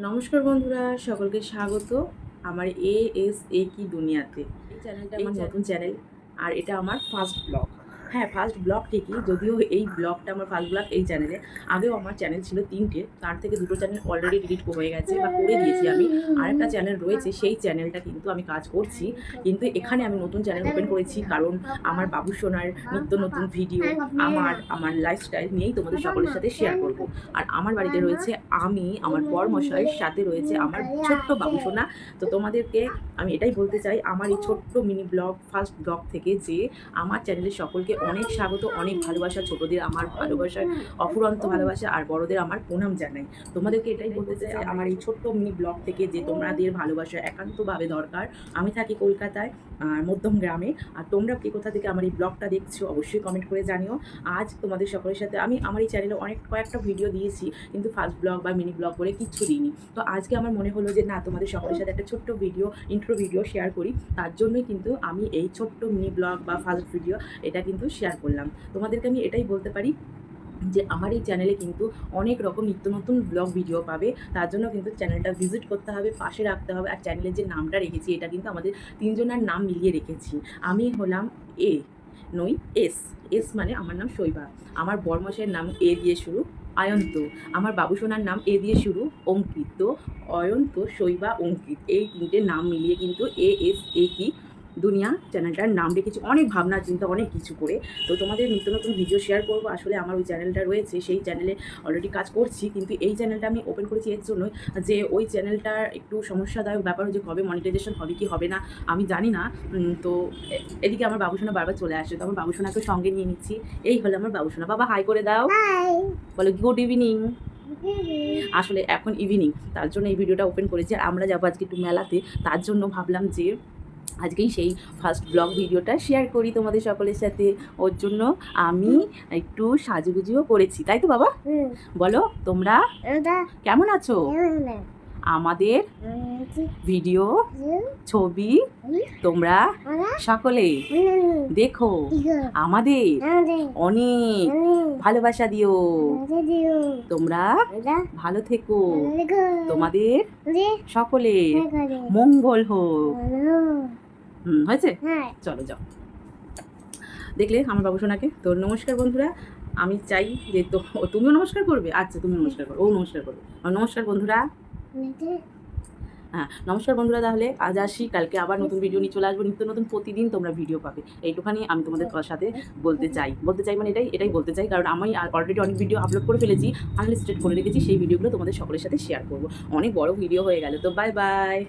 নমস্কার বন্ধুরা, সকলকে স্বাগত আমার এ কি দুনিয়াতে। এই চ্যানেলটা আমার নতুন চ্যানেল আর এটা আমার ফার্স্ট ব্লগ। হ্যাঁ, ফার্স্ট ব্লগ ঠিকই, যদিও এই ব্লগটা আমার ফার্স্ট ব্লগ এই চ্যানেলে। আগেও আমার চ্যানেল ছিল 3টে, তার থেকে 2টো চ্যানেল অলরেডি ডিলিট হয়ে গেছে বা করে দিয়েছি আমি। আরেকটা চ্যানেল রয়েছে, সেই চ্যানেলটা কিন্তু আমি কাজ করছি, কিন্তু এখানে আমি নতুন চ্যানেল ওপেন করেছি কারণ আমার বাবু সোনার নিত্য নতুন ভিডিও, আমার লাইফস্টাইল নিয়েই তোমাদের সকলের সাথে শেয়ার করব। আর আমার বাড়িতে রয়েছে আমি, আমার বরমশাইয়ের সাথে রয়েছে আমার ছোট্ট বাবু সোনা। তো তোমাদেরকে আমি এটাই বলতে চাই আমার এই ছোট্ট মিনি ব্লগ, ফার্স্ট ব্লগ থেকে, যে আমার চ্যানেলের সকলকে অনেক স্বাগত, অনেক ভালোবাসা। ছোটদের আমার ভালোবাসার অফুরন্ত ভালোবাসা, আর বড়দের আমার প্রণাম জানাই। তোমাদেরকে এটাই বলতে চাই আমার এই ছোট্ট মিনি ব্লগ থেকে, যে তোমাদের ভালোবাসা একান্তভাবে দরকার। আমি থাকি কলকাতায়, মধ্যম গ্রামে। আর তোমরা কে কোথা থেকে আমার এই ব্লগটা দেখছো অবশ্যই কমেন্ট করে জানিও। আজ তোমাদের সকলের সাথে আমি আমার এই চ্যানেলে কয়েকটা ভিডিও দিয়েছি, কিন্তু ফার্স্ট ব্লগ বা মিনি ব্লগ বলে কিচ্ছু দিইনি। তো আজকে আমার মনে হলো যে না, তোমাদের সকলের সাথে একটা ছোট্ট ভিডিও, ইন্ট্রো ভিডিও শেয়ার করি। তার জন্যই কিন্তু আমি এই ছোট্ট মিনি ব্লগ বা ফার্স্ট ভিডিও এটা কিন্তু শেয়ার করলাম। তোমাদেরকে আমি এটাই বলতে পারি যে আমার এই চ্যানেলে কিন্তু অনেক রকম নিত্য নতুন ব্লগ ভিডিও পাবে। তার জন্য কিন্তু চ্যানেলটা ভিজিট করতে হবে, পাশে রাখতে হবে। আর চ্যানেলের যে নামটা রেখেছি, এটা কিন্তু আমাদের তিনজনের নাম মিলিয়ে রেখেছি। আমি হলাম এ, নই এস। এস মানে আমার নাম শৈবা, আমার বরমশের নাম এ দিয়ে শুরু, অয়ন্ত। আমার বাবুসোনার নাম এ দিয়ে শুরু, অঙ্কিত। তো অয়ন্ত, শৈবা, অঙ্কিত, এই 3টে নাম মিলিয়ে কিন্তু এ কি দুনিয়া চ্যানেলটার নাম রেখেছি, অনেক ভাবনা চিন্তা, অনেক কিছু করে। তো তোমাদের নিত্য নতুন ভিডিও শেয়ার করবো। আসলে আমার ওই চ্যানেলটা রয়েছে, সেই চ্যানেলে অলরেডি কাজ করছি, কিন্তু এই চ্যানেলটা আমি ওপেন করেছি এর জন্যই যে ওই চ্যানেলটার একটু সমস্যাদায়ক ব্যাপার, যে কবে মনিটাইজেশন হবে কি হবে না আমি জানি না। তো এদিকে আমার বাবুসোনা বারবার চলে আসে, তো আমার বাবুসোনাকে সঙ্গে নিয়ে নিচ্ছি। এই হলো আমার বাবুসোনা। বাবা হাই করে দাও, বলো গুড ইভিনিং। আসলে এখন ইভিনিং, তার জন্য এই ভিডিওটা ওপেন করেছি। আর আমরা যাবো আজকে একটু মেলাতে, তার জন্য ভাবলাম যে আজকেই সেই ফার্স্ট ব্লগ ভিডিওটা শেয়ার করি তোমাদের সকলের সাথে। ওর জন্য আমি একটু সাজুগুজিও করেছি, তাই তো বাবা? বলো তোমরা কেমন আছো? আমাদের ভিডিও, ছবি তোমরা সকলে দেখো, আমাদের অনেক ভালোবাসা দিও। তোমরা ভালো থেকো, তোমাদের সকলের মঙ্গল হোক। হয়েছে? চলো যাও। দেখলে আমার বাবুসোনাকে। তো নমস্কার বন্ধুরা, আমি চাই যে তুমিও নমস্কার করবে। আচ্ছা, তুমি নমস্কার করো, ও নমস্কার করবে। নমস্কার বন্ধুরা। হ্যাঁ, নমস্কার বন্ধুরা। তাহলে আজ আসি, কালকে আবার নতুন ভিডিও নিয়ে চলে আসবো। নিত্য নতুন প্রতিদিন তোমরা ভিডিও পাবে, এইটুখানি আমি তোমাদের সাথে বলতে চাই মানে এটাই বলতে চাই। কারণ আমি অলরেডি অনেক ভিডিও আপলোড করে ফেলেছি, আনলিস্টেড করে রেখেছি, সেই ভিডিওগুলো তোমাদের সকলের সাথে শেয়ার করবো। অনেক বড় ভিডিও হয়ে গেল, তো বাই বাই।